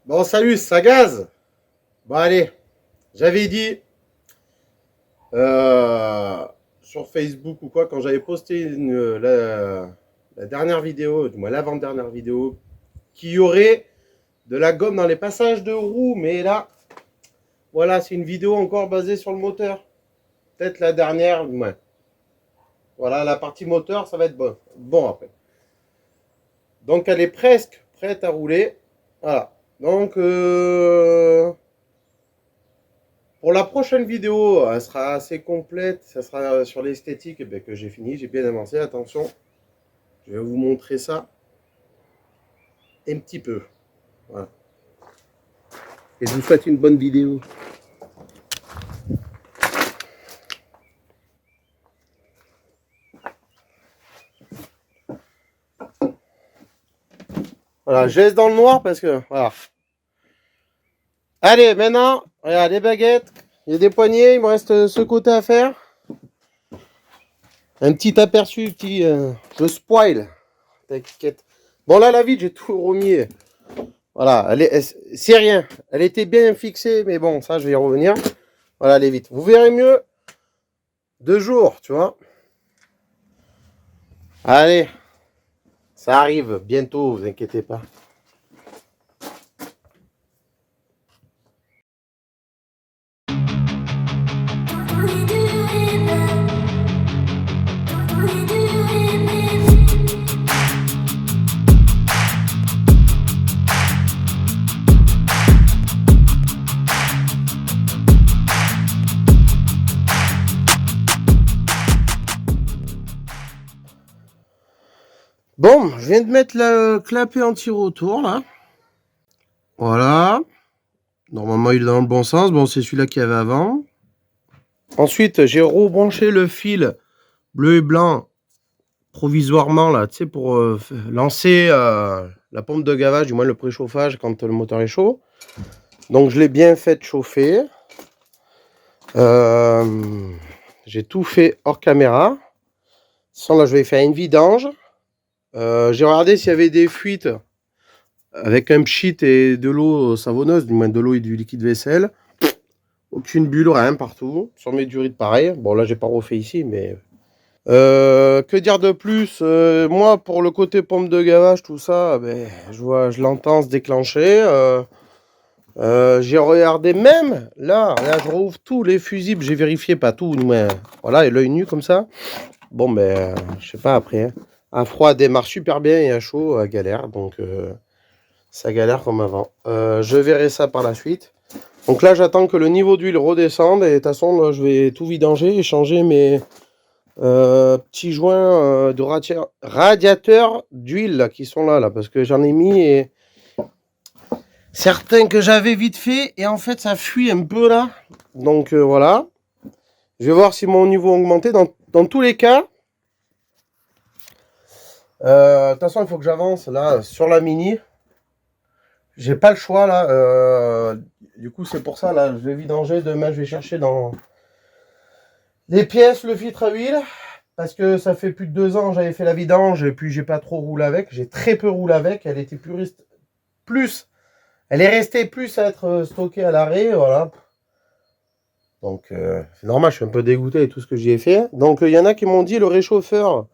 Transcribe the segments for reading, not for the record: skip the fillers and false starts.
Bon, salut, ça gaz. Bon, allez, j'avais dit euh, sur Facebook ou quoi, quand j'avais posté la dernière vidéo, du moins l'avant-dernière vidéo, qu'il y aurait de la gomme dans les passages de roues. Mais là, voilà, c'est une vidéo encore basée sur le moteur. Peut-être la dernière, du moins. Voilà, la partie moteur, ça va être bon. Bon, après. Donc, elle est presque prête à rouler. Voilà. Donc, pour la prochaine vidéo, elle sera assez complète. Ça sera sur l'esthétique que j'ai fini. J'ai bien avancé. Attention, je vais vous montrer ça un petit peu. Voilà. Et je vous souhaite une bonne vidéo. Voilà, je laisse dans le noir parce que voilà. Allez, maintenant, regarde les baguettes. Il y a des poignées. Il me reste ce côté à faire. Un petit aperçu, petit. Je spoil. T'inquiète. Bon, là, la vide, j'ai tout remis. Voilà, c'est rien. Elle était bien fixée, mais bon, ça, je vais y revenir. Voilà, allez vite. Vous verrez mieux 2 jours, tu vois. Allez, ça arrive bientôt, vous inquiétez pas. Bon, je viens de mettre le clapet anti-retour là. Voilà. Normalement, il est dans le bon sens. Bon, c'est celui-là qu'il y avait avant. Ensuite, j'ai rebranché le fil bleu et blanc provisoirement là, tu sais, pour lancer la pompe de gavage, du moins le préchauffage quand le moteur est chaud. Donc, je l'ai bien fait chauffer. J'ai tout fait hors caméra. Sans là, je vais faire une vidange. J'ai regardé s'il y avait des fuites avec un pchit et de l'eau savonneuse, du moins de l'eau et du liquide vaisselle. Aucune bulle, rien partout. Sur mes durites, pareil. Bon, là, j'ai pas refait ici, mais. Que dire de plus? Moi, pour le côté pompe de gavage, tout ça, ben, je l'entends se déclencher. J'ai regardé même, là, je rouvre tous les fusibles, j'ai vérifié, pas tout, mais voilà, et l'œil nu comme ça. Bon, ben, je sais pas après. Hein. À froid, démarre super bien et à chaud, galère. Donc, ça galère comme avant. Je verrai ça par la suite. Donc là, j'attends que le niveau d'huile redescende. Et de toute façon, là, je vais tout vidanger et changer mes petits joints de radiateur d'huile qui sont là, parce que j'en ai mis et certains que j'avais vite fait. Et en fait, ça fuit un peu là. Donc voilà. Je vais voir si mon niveau a augmenté. Dans tous les cas, de toute façon, il faut que j'avance là sur la Mini. J'ai pas le choix là. Du coup, c'est pour ça là. Je vais vidanger. Demain, je vais chercher dans les pièces le filtre à huile. Parce que ça fait plus de 2 ans que j'avais fait la vidange. Et puis, j'ai pas trop roulé avec. J'ai très peu roulé avec. Elle était plus. Elle est restée plus à être stockée à l'arrêt. Voilà. Donc, c'est normal. Je suis un peu dégoûté de tout ce que j'y ai fait. Donc, il y en a qui m'ont dit le réchauffeur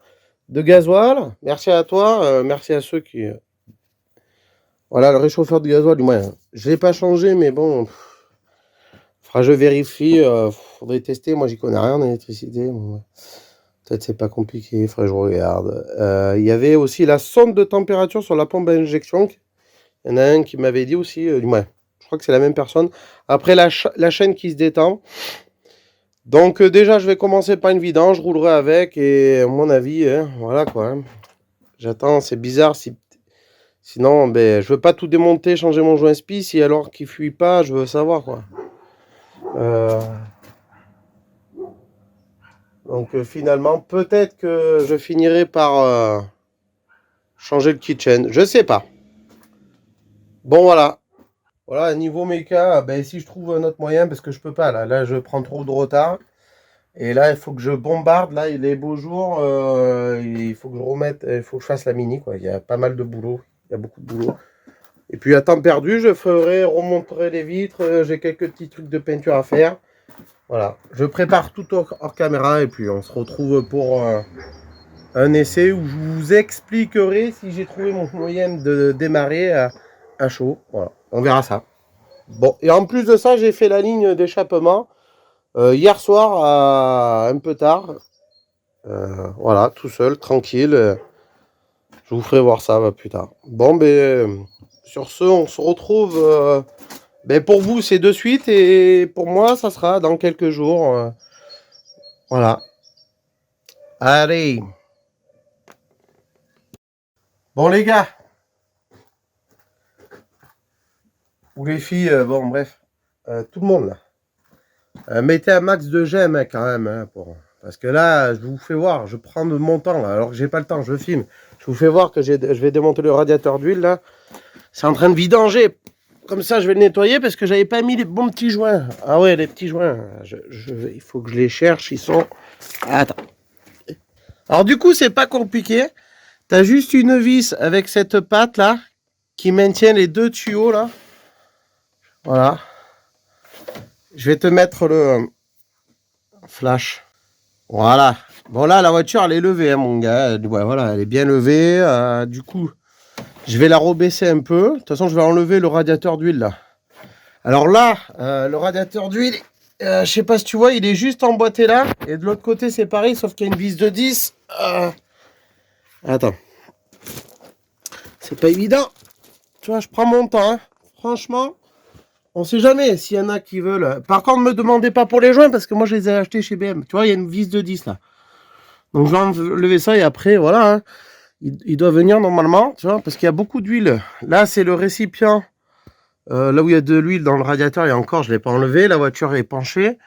de gasoil. Merci à toi. Merci à ceux qui. Voilà, le réchauffeur de gasoil, du moins, je ne l'ai pas changé, mais bon, je vérifie. Faudrait tester. Moi, j'y connais rien en électricité. Bon, peut-être c'est pas compliqué. Il faudrait que je regarde. Il y avait aussi la sonde de température sur la pompe à injection. Il y en a un qui m'avait dit aussi. Ouais, je crois que c'est la même personne. Après, la chaîne qui se détend. Donc, déjà, je vais commencer par une vidange. Je roulerai avec. Et à mon avis, hein, voilà quoi. Hein. J'attends. C'est bizarre si. Sinon, ben, je veux pas tout démonter, changer mon joint spi, si alors qu'il fuit pas, je veux savoir quoi. Donc finalement, peut-être que je finirai par changer le kitchen. Je sais pas. Bon voilà. Voilà, niveau méca, ben, si je trouve un autre moyen, parce que je peux pas, là je prends trop de retard. Et là, il faut que je bombarde, là, les beaux jours, il faut que je remette, il faut que je fasse la Mini, quoi. Il y a pas mal de boulot, il y a beaucoup de boulot. Et puis à temps perdu, je remonterai les vitres. J'ai quelques petits trucs de peinture à faire. Voilà, je prépare tout hors caméra et puis on se retrouve pour un essai où je vous expliquerai si j'ai trouvé mon moyen de démarrer à chaud. Voilà, on verra ça. Bon, et en plus de ça, j'ai fait la ligne d'échappement hier soir un peu tard. Voilà, tout seul, tranquille. Je vous ferai voir ça plus tard. Bon, ben, sur ce, on se retrouve. Ben, pour vous, c'est de suite et pour moi, ça sera dans quelques jours. Voilà. Allez. Bon, les gars. Ou les filles, bon, bref. Tout le monde, là. Mettez un max de j'aime, hein, quand même. Hein, parce que là, je vous fais voir. Je prends de mon temps, là. Alors que j'ai pas le temps, je filme. Je vous fais voir que je vais démonter le radiateur d'huile, là. C'est en train de vidanger. Comme ça, je vais le nettoyer parce que j'avais pas mis les bons petits joints. Ah ouais, les petits joints. Il faut que je les cherche. Ils sont... Attends. Alors du coup, c'est pas compliqué. Tu as juste une vis avec cette patte là qui maintient les deux tuyaux là. Voilà. Je vais te mettre le flash. Voilà. Bon là, la voiture, elle est levée, hein, mon gars. Ouais, voilà, elle est bien levée. Du coup, je vais la rebaisser un peu. De toute façon, je vais enlever le radiateur d'huile là. Alors là, le radiateur d'huile, je sais pas si tu vois, il est juste emboîté là. Et de l'autre côté, c'est pareil, sauf qu'il y a une vis de 10. Attends. C'est pas évident. Tu vois, je prends mon temps. Hein. Franchement, on sait jamais s'il y en a qui veulent. Par contre, ne me demandez pas pour les joints parce que moi, je les ai achetés chez BM. Tu vois, il y a une vis de 10 là. Donc, je vais enlever ça et après, voilà. Hein, il doit venir normalement, tu vois, parce qu'il y a beaucoup d'huile. Là, c'est le récipient. Là où il y a de l'huile dans le radiateur, et encore, je ne l'ai pas enlevé. La voiture est penchée.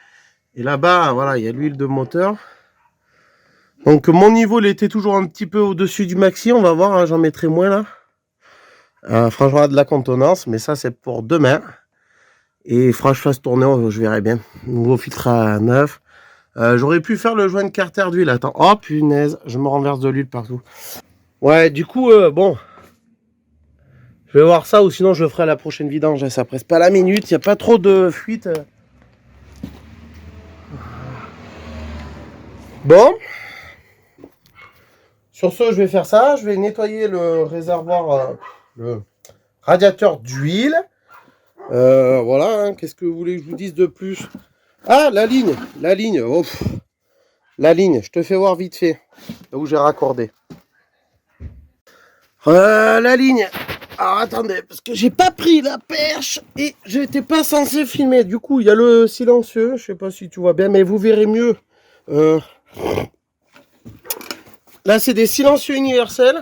Et là-bas, voilà, il y a l'huile de moteur. Donc, mon niveau, il était toujours un petit peu au-dessus du maxi. On va voir, hein, j'en mettrai moins là. Franchement, de la contenance, mais ça, c'est pour demain. Et il faudra que je fasse tourner, je verrai bien. Nouveau filtre à neuf. J'aurais pu faire le joint de carter d'huile. Attends, oh punaise, je me renverse de l'huile partout. Ouais, du coup, bon. Je vais voir ça ou sinon je le ferai à la prochaine vidange. Ça presse pas la minute, il n'y a pas trop de fuite. Bon. Sur ce, je vais faire ça. Je vais nettoyer le réservoir, le radiateur d'huile. Voilà, hein. Qu'est-ce que vous voulez que je vous dise de plus? Ah, la ligne. La ligne. Oh, la ligne, je te fais voir vite fait. Là où j'ai raccordé. La ligne. Alors attendez, parce que j'ai pas pris la perche et je n'étais pas censé filmer. Du coup, il y a le silencieux. Je sais pas si tu vois bien, mais vous verrez mieux. Là, c'est des silencieux universels.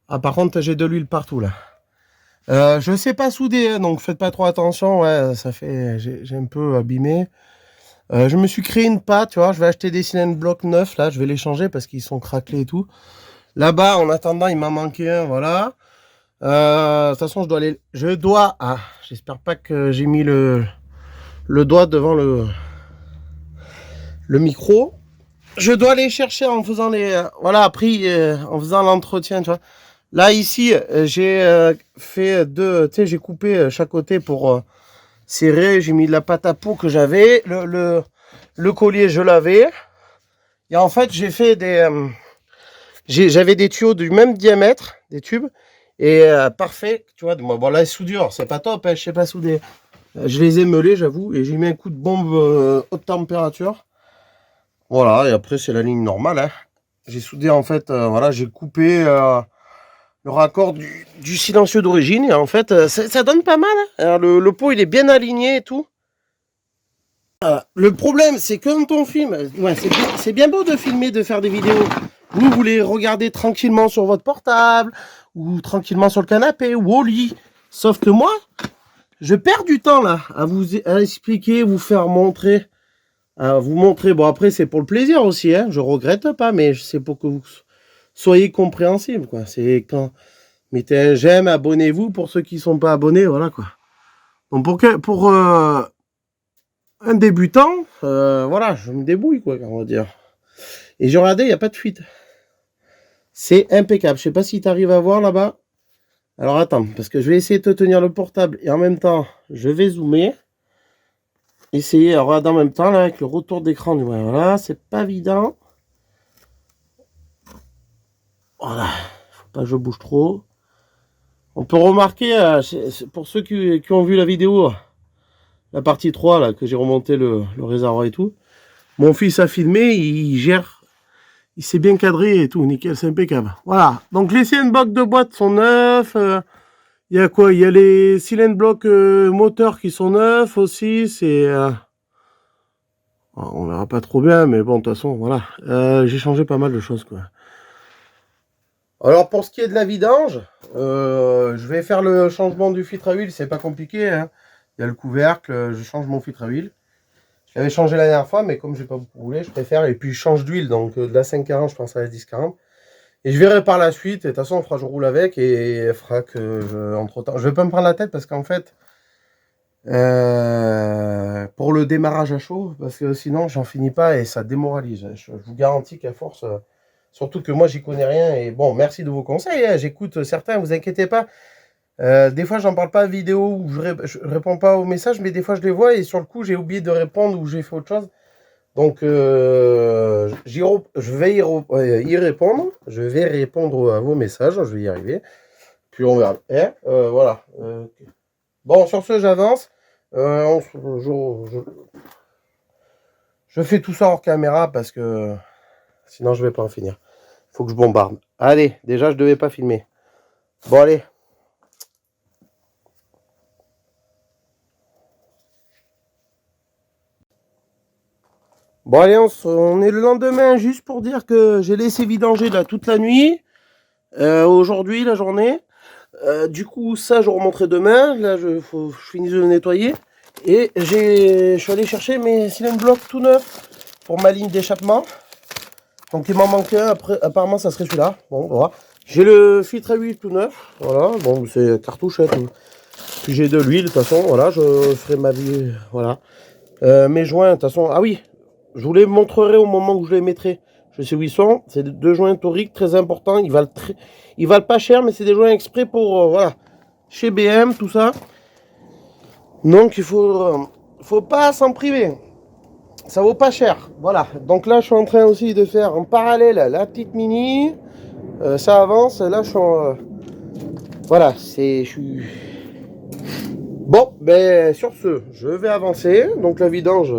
Ah, par contre, j'ai de l'huile partout là. Je sais pas souder, hein, donc faites pas trop attention. Ouais, ça fait, j'ai un peu abîmé. Je me suis créé une pâte, tu vois. Je vais acheter des cylindres blocs neufs là. Je vais les changer parce qu'ils sont craquelés et tout. Là-bas, en attendant, il m'en manquait un, voilà. De toute façon, je dois. Ah, j'espère pas que j'ai mis le doigt devant le micro. Je dois aller chercher en faisant les. Voilà, après, en faisant l'entretien, tu vois. Là, ici, j'ai fait deux. Tu sais, j'ai coupé chaque côté pour serrer. J'ai mis de la pâte à peau que j'avais. Le collier, je l'avais. Et en fait, j'ai fait des. J'avais des tuyaux du même diamètre, des tubes. Et parfait, tu vois. Bon, là, soudure, c'est pas top, hein, je sais pas souder. Je les ai meulés, j'avoue. Et j'ai mis un coup de bombe haute température. Voilà, et après, c'est la ligne normale. Hein. J'ai soudé, en fait, voilà, j'ai coupé le raccord du silencieux d'origine. Et en fait, ça donne pas mal. Hein. Alors, le pot, il est bien aligné et tout. Le problème, c'est que quand on filme, ouais, c'est bien beau de filmer, de faire des vidéos. Vous voulez regarder tranquillement sur votre portable, ou tranquillement sur le canapé, ou au lit. Sauf que moi, je perds du temps là, à expliquer, vous faire montrer. Vous montrer, bon après c'est pour le plaisir aussi, hein, je regrette pas, mais c'est pour que vous soyez compréhensible, quoi. C'est quand, mettez un j'aime, abonnez-vous pour ceux qui sont pas abonnés, voilà quoi. Donc pour un débutant, voilà, je me débrouille, quoi, on va dire. Et j'ai regardé, il n'y a pas de fuite. C'est impeccable. Je sais pas si tu arrives à voir là-bas. Alors attends, parce que je vais essayer de te tenir le portable et en même temps, je vais zoomer. Essayer, alors regarde en même temps, là, avec le retour d'écran du voilà, c'est pas évident. Voilà, faut pas que je bouge trop. On peut remarquer, pour ceux qui ont vu la vidéo, la partie 3, là, que j'ai remonté le réservoir et tout, mon fils a filmé, il gère, il s'est bien cadré et tout, nickel, c'est impeccable. Voilà, donc les CN-Blocs de boîte sont neufs. Il y a quoi? Il y a les cylindres blocs moteurs qui sont neufs aussi, c'est... on verra pas trop bien, mais bon, de toute façon, voilà. J'ai changé pas mal de choses, quoi. Alors, pour ce qui est de la vidange, je vais faire le changement du filtre à huile, c'est pas compliqué, hein. Il y a le couvercle, je change mon filtre à huile. Je l'avais changé la dernière fois, mais comme j'ai pas beaucoup roulé, je préfère. Et puis, je change d'huile, donc de la 540, je pense à la 1040. Et je verrai par la suite, et de toute façon, on fera, je roule avec, et elle fera que, entre-temps, je vais pas me prendre la tête, parce qu'en fait, pour le démarrage à chaud, parce que sinon j'en finis pas et ça démoralise. Je vous garantis qu'à force, surtout que moi j'y connais rien, et bon, merci de vos conseils, hein, j'écoute certains, vous inquiétez pas. Des fois j'en parle pas vidéo ou je réponds pas aux messages, mais des fois je les vois et sur le coup j'ai oublié de répondre ou j'ai fait autre chose. Donc je vais y répondre, je vais répondre à vos messages, je vais y arriver, puis on verra. Voilà. Bon, sur ce, j'avance. Je fais tout ça hors caméra parce que sinon je vais pas en finir. Faut que je bombarde. Allez, déjà je devais pas filmer. Bon allez. Bon allez, on est le lendemain, juste pour dire que j'ai laissé vidanger là toute la nuit. Aujourd'hui, la journée. Du coup, ça je remonterai demain. Là, je finis de le nettoyer. Et je suis allé chercher mes cylindres blocs tout neufs pour ma ligne d'échappement. Donc il m'en manque un, après, apparemment ça serait celui-là. Bon, voilà. J'ai le filtre à huile tout neuf. Voilà, bon, c'est cartouche. Puis j'ai de l'huile, de toute façon, voilà, je ferai ma vie. Voilà. Mes joints, de toute façon, ah oui, je vous les montrerai au moment où je les mettrai. Je sais où ils sont. C'est deux joints toriques très importants. Ils valent pas cher, mais c'est des joints exprès pour, voilà, chez BM, tout ça. Donc il faut pas s'en priver. Ça vaut pas cher. Voilà. Donc là, je suis en train aussi de faire en parallèle la petite mini. Ça avance. Là, je suis en, voilà. Je suis. Bon, ben sur ce, je vais avancer. Donc la vidange,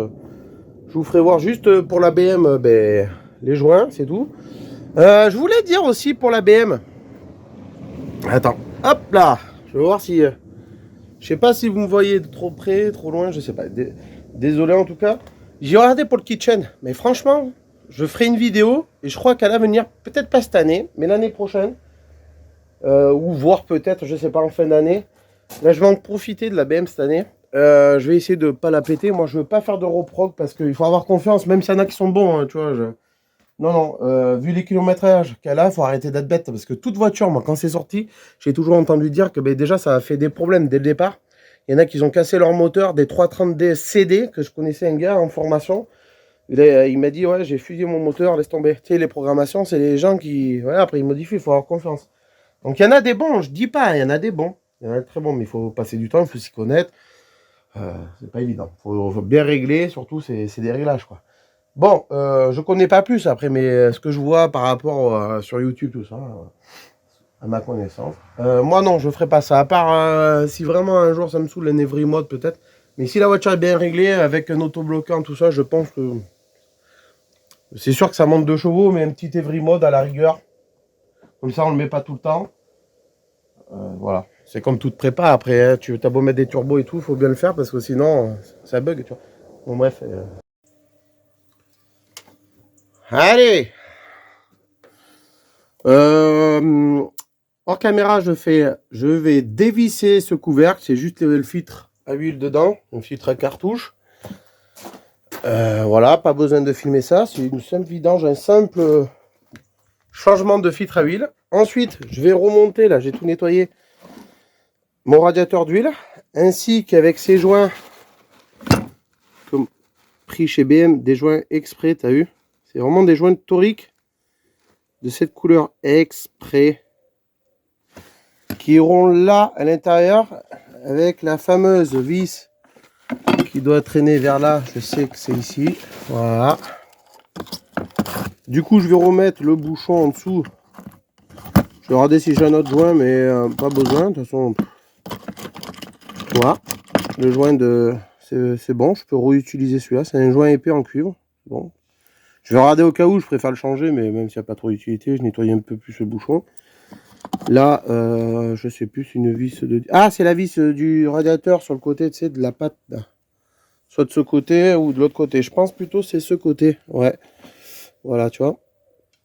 je vous ferai voir juste pour la BM, ben, les joints, c'est tout. Je voulais dire aussi pour la BM. Attends, hop là. Je vais voir si. Je sais pas si vous me voyez de trop près, trop loin, je sais pas. Désolé en tout cas. J'ai regardé pour le kitchen, mais franchement, je ferai une vidéo et je crois qu'à l'avenir, peut-être pas cette année, mais l'année prochaine, ou voire peut-être, je sais pas, en fin d'année. Là, je vais en profiter de la BM cette année. Je vais essayer de pas la péter. Moi, je veux pas faire de reproc parce qu'il faut avoir confiance, même s'il y en a qui sont bons, hein, tu vois. Non, non, vu les kilométrages qu'elle a, il faut arrêter d'être bête. Parce que toute voiture, moi, quand c'est sorti, j'ai toujours entendu dire que ben, déjà, ça a fait des problèmes dès le départ. Il y en a qui ont cassé leur moteur, des 330D CD, que je connaissais un gars en formation. Il m'a dit, ouais, j'ai fusillé mon moteur, laisse tomber. Tu sais, les programmations, c'est les gens qui... Ouais, après, ils modifient, il faut avoir confiance. Donc, il y en a des bons, je dis pas, il y en a des bons. Il y en a de très bons, mais il faut passer du temps, il faut s'y connaître. C'est pas évident. Faut bien régler, surtout, c'est des réglages, quoi. Bon, je connais pas plus après, mais ce que je vois par rapport sur YouTube, tout ça, à ma connaissance. Moi, non, je ferai pas ça. À part si vraiment un jour ça me saoule, un Every Mode peut-être. Mais si la voiture est bien réglée, avec un autobloquant, tout ça, je pense que... C'est sûr que ça monte 2 chevaux, mais un petit Every Mode à la rigueur. Comme ça, on le met pas tout le temps. Voilà. C'est comme toute prépa. Après, hein, tu as beau mettre des turbos et tout, il faut bien le faire parce que sinon, ça bug, tu vois. Bon, bref. Allez! Hors caméra, je vais dévisser ce couvercle. C'est juste le filtre à huile dedans, un filtre à cartouche. Voilà, pas besoin de filmer ça. C'est une simple vidange, un simple changement de filtre à huile. Ensuite, je vais remonter, là j'ai tout nettoyé, mon radiateur d'huile, ainsi qu'avec ces joints, comme pris chez BM, des joints exprès, t'as vu? C'est vraiment des joints toriques de cette couleur exprès, qui iront là à l'intérieur avec la fameuse vis qui doit traîner vers là. Je sais que c'est ici. Voilà. Du coup, je vais remettre le bouchon en dessous. Je vais regarder si j'ai un autre joint, mais pas besoin. De toute façon, voilà. Le joint de... C'est bon, je peux réutiliser celui-là. C'est un joint épais en cuivre. Bon. Je vais regarder au cas où, je préfère le changer, mais même s'il n'y a pas trop d'utilité, je nettoie un peu plus le bouchon. Là, je sais plus, c'est une vis de... Ah, c'est la vis du radiateur sur le côté, tu sais, de la patte. Là. Soit de ce côté ou de l'autre côté. Je pense plutôt c'est ce côté. Ouais. Voilà, tu vois.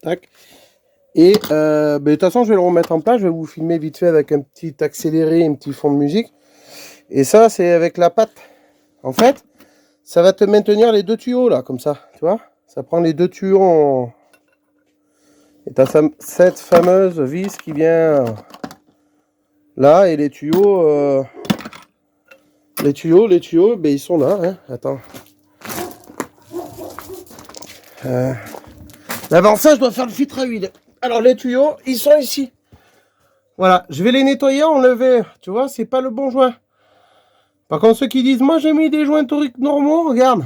Tac. Et de toute façon, je vais le remettre en place. Je vais vous filmer vite fait avec un petit accéléré, un petit fond de musique. Et ça, c'est avec la patte. En fait, ça va te maintenir les deux tuyaux, là, comme ça. Tu vois. Ça prend les deux tuyaux en... Et tu as cette fameuse vis qui vient là. Et les tuyaux... Les tuyaux, ben, ils sont là. Hein. Attends. Avant ça, je dois faire le filtre à huile. Alors, les tuyaux, ils sont ici. Voilà, je vais les nettoyer, enlever. Tu vois, c'est pas le bon joint. Par contre, ceux qui disent, moi j'ai mis des joints toriques normaux, regarde.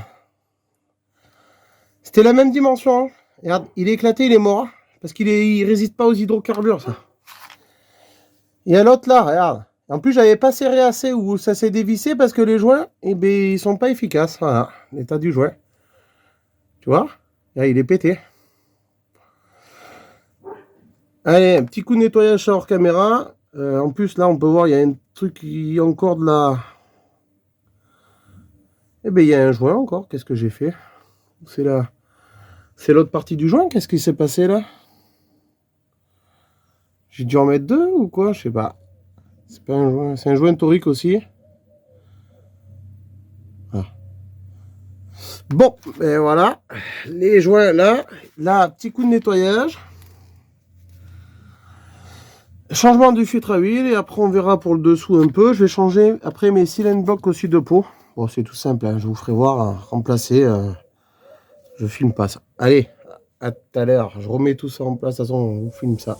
C'était la même dimension. Hein. Regarde, il est éclaté, il est mort. Parce qu'il résiste pas aux hydrocarbures, ça. Il y a l'autre là, regarde. En plus, j'avais pas serré assez ou ça s'est dévissé parce que les joints, eh ben, ils sont pas efficaces. Voilà, l'état du joint. Tu vois? Là, il est pété. Allez, un petit coup de nettoyage hors caméra. En plus, là, on peut voir, il y a un truc qui est encore de la... Eh bien, il y a un joint encore. Qu'est-ce que j'ai fait? C'est là. C'est l'autre partie du joint. Qu'est-ce qui s'est passé là? J'ai dû en mettre deux ou quoi? Je sais pas. C'est pas un joint. C'est un joint torique aussi. Ah. Bon, et voilà. Les joints là. Là, petit coup de nettoyage. Changement du filtre à huile. Et après, on verra pour le dessous un peu. Je vais changer après mes cylindres blocs aussi de peau. Bon, c'est tout simple. Hein. Je vous ferai voir. Remplacer. Je filme pas ça. Allez, à tout à l'heure. Je remets tout ça en place. De toute façon, on vous filme ça.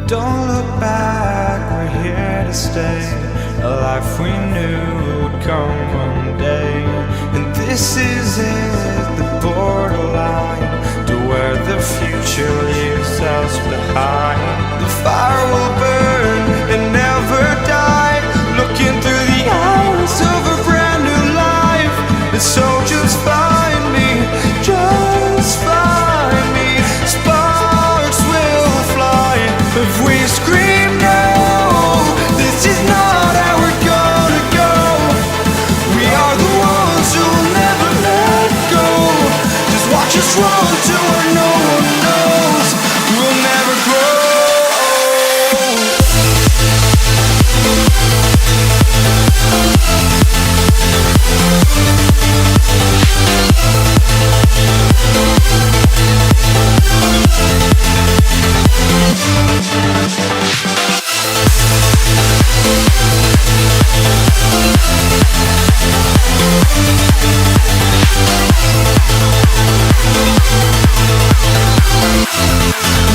Don't look back, we're here to stay. A life we knew would come one day. And this is it, the borderline to where the future leaves us behind. The fire will burn and never die. Looking through the eyes of a brand new life. And so just find me, just find me. Sparks will fly if we scream no. This is not how we're gonna go. We are the ones who will never let go. Just watch us run to where no one knows. We'll never grow.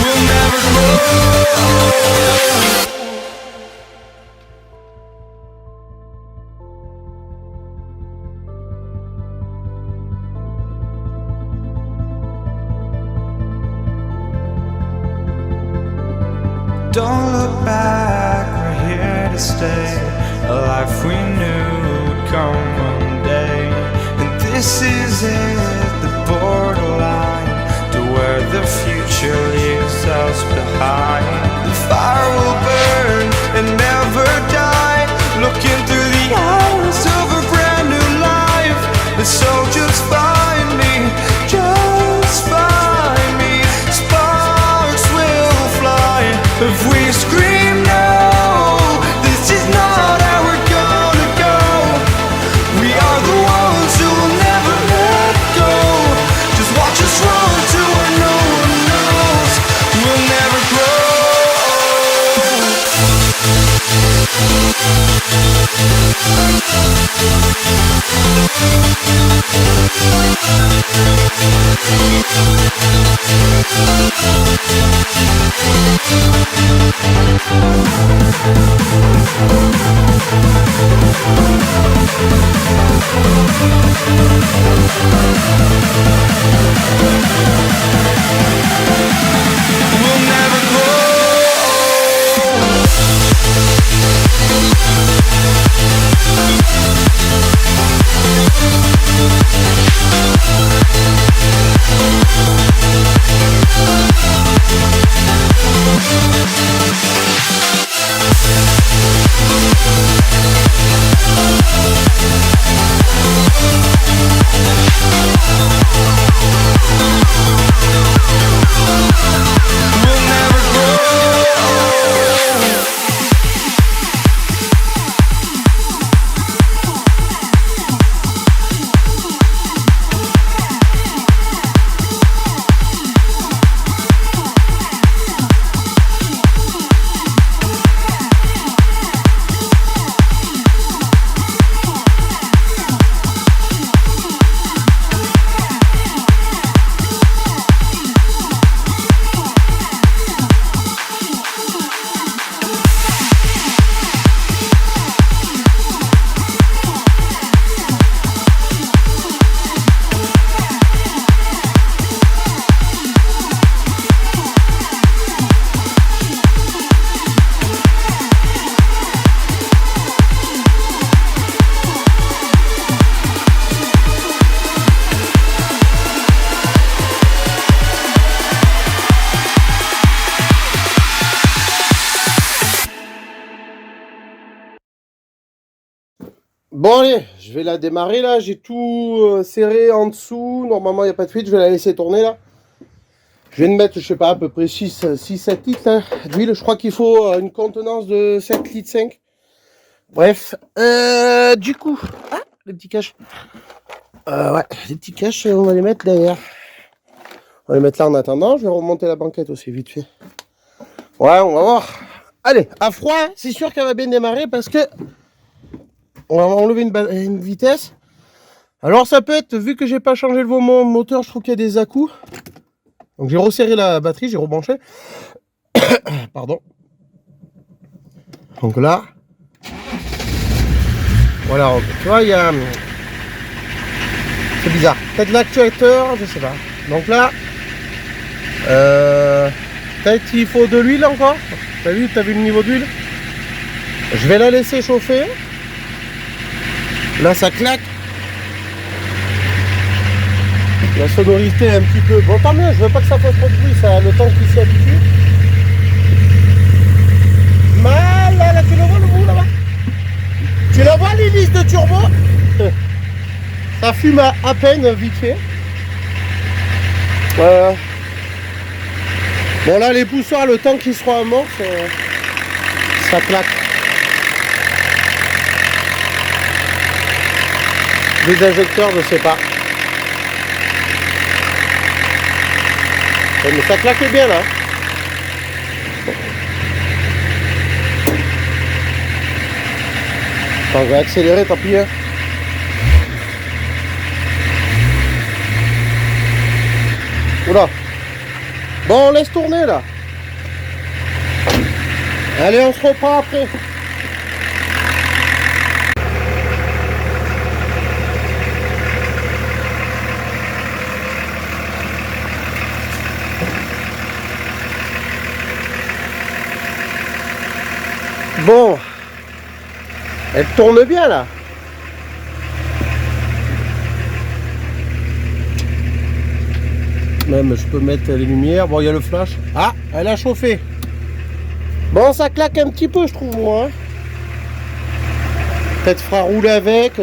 We'll never grow. Don't look back, we're here to stay. A life we knew would come one day. And this is it, the borderline to where the future leaves us behind. The fire will burn and never die. Looking through the eyes of a brand new life. And so just find me, just find me. Sparks will fly if we scream no. This is not how we're gonna go. We are the ones who will never let go. Just watch us run to where no one knows. We'll never grow. We'll never grow. We'll never grow. Bon allez, je vais la démarrer là, j'ai tout serré en dessous, normalement il n'y a pas de fuite, je vais la laisser tourner là. Je vais me mettre, je sais pas, à peu près 6-7 litres hein, d'huile, je crois qu'il faut une contenance de 7 litres 5. Bref, du coup, les petits caches. Ouais, les petits caches, on va les mettre derrière. On va les mettre là en attendant, je vais remonter la banquette aussi vite fait. Ouais, on va voir. Allez, à froid, c'est sûr qu'elle va bien démarrer parce que on va enlever une vitesse. Alors ça peut être, vu que j'ai pas changé le moteur, je trouve qu'il y a des à-coups. Donc j'ai resserré la batterie, j'ai rebranché. Pardon. Donc là. Voilà, tu vois, il y a... C'est bizarre. Peut-être l'actuateur, je sais pas. Donc là. Peut-être qu'il faut de l'huile encore. T'as vu le niveau d'huile? Je vais la laisser chauffer. Là ça claque. La sonorité est un petit peu... Bon tant mieux, je veux pas que ça fasse trop de bruit, ça, le temps qu'il s'y habitue. Mal, là, tu le vois le bout là-bas? Tu la vois l'hélice de turbo? Ça fume à peine vite fait. Bon là les poussoirs, le temps qu'ils seront amorces, ça claque. Les injecteurs, je sais pas. Ouais, mais ça claque bien là. Attends, je vais accélérer, tant pis. Hein. Oula. Bon, on laisse tourner là. Allez, on se reprend après. Bon, elle tourne bien là. Même je peux mettre les lumières. Bon, il y a le flash. Ah, elle a chauffé. Bon, ça claque un petit peu, je trouve moi. Peut-être fera rouler avec.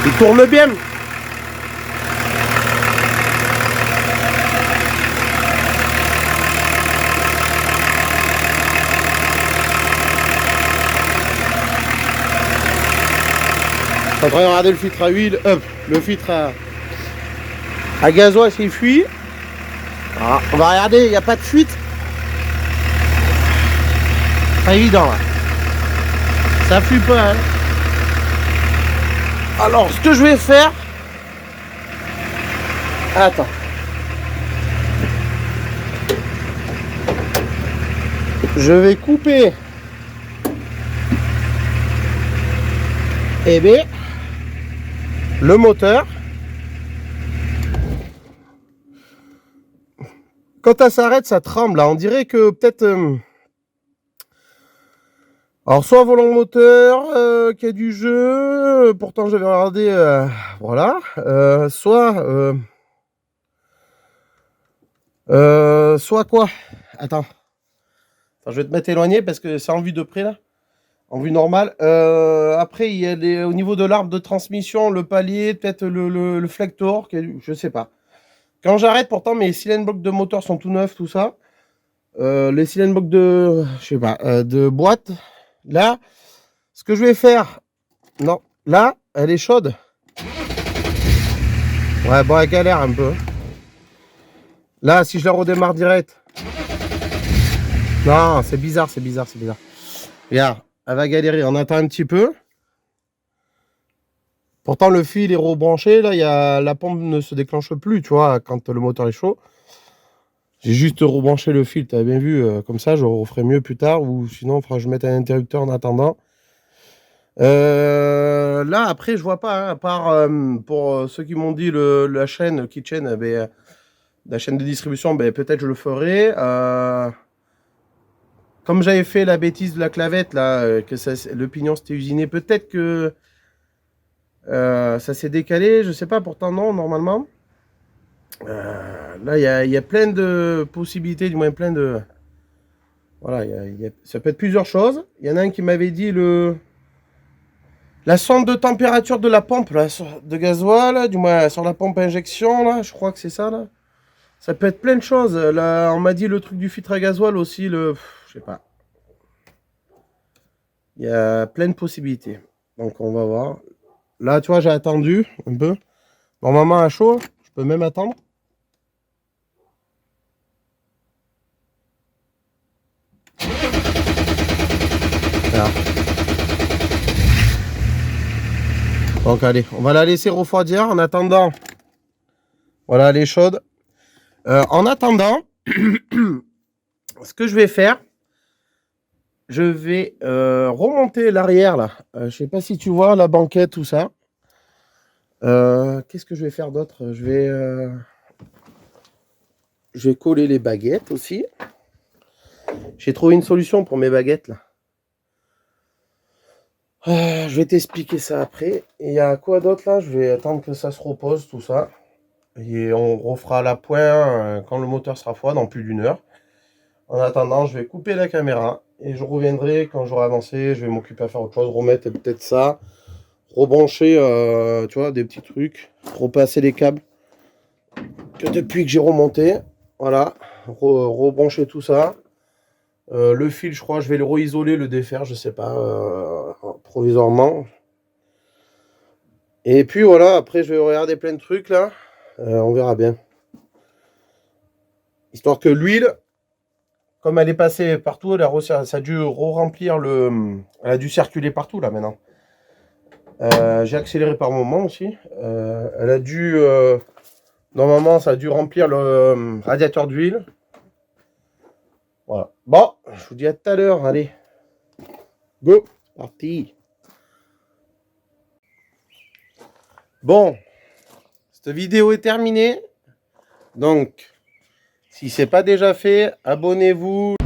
Il tourne bien. Je suis en train de regarder le filtre à huile, le filtre à gasoil s'il fuit. Alors, on va regarder, il n'y a pas de fuite. Pas évident là. Ça fuit pas. Hein. Alors ce que je vais faire. Attends. je vais couper eh bien, le moteur. Quand ça s'arrête, ça tremble. Là. On dirait que peut-être... alors, soit volant moteur, qu'il y a du jeu. Pourtant, j'avais regardé... voilà. Soit... soit quoi? Attends. Attends, je vais te mettre éloigné parce que c'est en vue de près, là. En vue normale. Après, il y a au niveau de l'arbre de transmission, le palier, peut-être le flector, je sais pas. Quand j'arrête, pourtant, mes cylindres blocs de moteur sont tout neufs, tout ça. Les cylindres blocs de, je sais pas, de boîte. Là, ce que je vais faire, non, là, elle est chaude. Ouais, bon, elle galère un peu. Là, si je la redémarre direct. Non, c'est bizarre, c'est bizarre, c'est bizarre. Regarde, elle va galérer. On attend un petit peu. Pourtant, le fil est rebranché. Là, la pompe ne se déclenche plus, tu vois, quand le moteur est chaud. J'ai juste rebranché le fil, tu as bien vu. Comme ça, je referai mieux plus tard. Ou sinon, je vais mettre un interrupteur en attendant. Là, après, je vois pas. Hein, à part pour ceux qui m'ont dit la chaîne Kitchen, la chaîne de distribution, peut-être je le ferai. Comme j'avais fait la bêtise de la clavette, là, que le pignon s'était usiné, peut-être que ça s'est décalé, je sais pas, pourtant non, normalement. Là, il y a plein de possibilités, du moins plein de... Voilà, ça peut être plusieurs choses. Il y en a un qui m'avait dit la sonde de température de la pompe là, de gasoil, du moins sur la pompe injection, là, je crois que c'est ça, là. Ça peut être plein de choses. Là, on m'a dit le truc du filtre à gasoil aussi, je sais pas. Il y a plein de possibilités. Donc, on va voir. Là, tu vois, j'ai attendu un peu. Normalement, à chaud, je peux même attendre. Voilà. Donc, allez, on va la laisser refroidir en attendant. Voilà, elle est chaude. En attendant, ce que je vais faire, je vais remonter l'arrière là. Je sais pas si tu vois la banquette, tout ça. Qu'est-ce que je vais faire d'autre? Je vais coller les baguettes aussi. J'ai trouvé une solution pour mes baguettes là. Je vais t'expliquer ça après. Et il y a quoi d'autre là? Je vais attendre que ça se repose, tout ça. Et on refera la pointe quand le moteur sera froid, dans plus d'une heure. En attendant, je vais couper la caméra. Et je reviendrai quand j'aurai avancé. Je vais m'occuper à faire autre chose. Remettre peut-être ça. Rebrancher, tu vois, des petits trucs. Repasser les câbles. Que depuis que j'ai remonté. Voilà. Rebrancher tout ça. Le fil, je crois, je vais le re-isoler, le défaire, je sais pas, provisoirement. Et puis voilà, après je vais regarder plein de trucs là. On verra bien. Histoire que l'huile, comme elle est passée partout, ça a dû re-remplir elle a dû circuler partout là maintenant. J'ai accéléré par moment aussi. Elle a dû... normalement, ça a dû remplir le radiateur d'huile. Voilà. Bon, je vous dis à tout à l'heure. Allez. Go. Parti. Bon. Cette vidéo est terminée. Donc, si ce n'est pas déjà fait, abonnez-vous.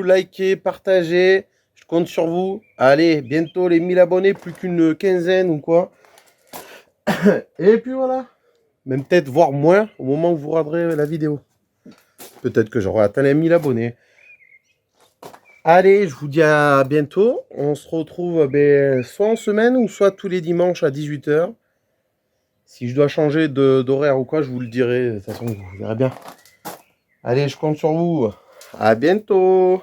Likez, partagez. Je compte sur vous. Allez, bientôt les 1000 abonnés. Plus qu'une quinzaine ou quoi. Et puis voilà. Même peut-être voir moins au moment où vous regarderez la vidéo. Peut-être que j'aurai atteint les 1000 abonnés. Allez, je vous dis à bientôt. On se retrouve soit en semaine ou soit tous les dimanches à 18 h. Si je dois changer d'horaire ou quoi, je vous le dirai. De toute façon, vous verrez bien. Allez, je compte sur vous. À bientôt.